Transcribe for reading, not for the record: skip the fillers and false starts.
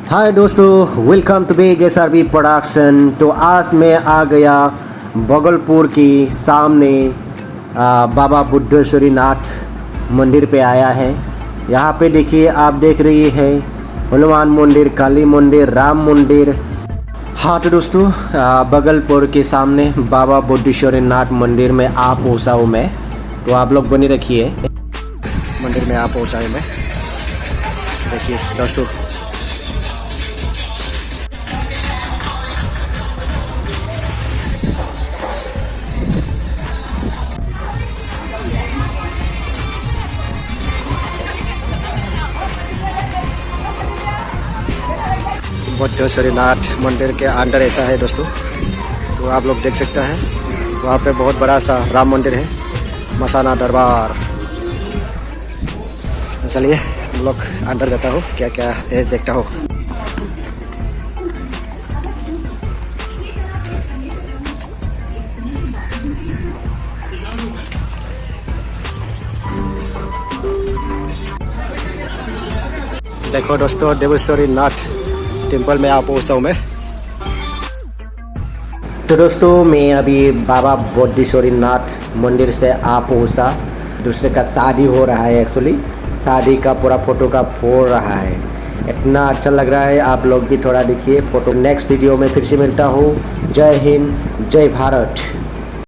हाय दोस्तों, welcome to big SRB production. तो आज मैं आ गया बगलपुर की सामने बाबा बुद्धेश्वरी नाथ मंदिर पे आया है। यहाँ पे देखिए, आप देख रही है हनुमान मंदिर, काली मंदिर, राम मंदिर। हाँ तो दोस्तों, बगलपुर के सामने बाबा बुद्धेश्वरी नाथ मंदिर में आ पहुँचा हूँ मैं। तो आप लोग बने रखिए, मंदिर में आ पहुँचा है मैं। देखिए दोस्तों, बुद्धेश्वरी नाथ मंदिर के अंदर ऐसा है दोस्तों। तो आप लोग देख सकते हैं, वहाँ पे बहुत बड़ा सा राम मंदिर है, मसाना दरबार। चलिए हम लोग अंदर जाता हो, क्या क्या है देखता हो। देखो दोस्तों, देवेश्वरी नाथ टेम्पल में आ पहुँचा हूँ मैं। तो दोस्तों, मैं अभी बाबा बुद्धेश्वरी नाथ मंदिर से आ पहुँचा। दूसरे का शादी हो रहा है, एक्चुअली शादी का पूरा फोटो का फोड़ रहा है। इतना अच्छा लग रहा है, आप लोग भी थोड़ा देखिए फोटो। नेक्स्ट वीडियो में फिर से मिलता हूँ। जय हिंद, जय भारत।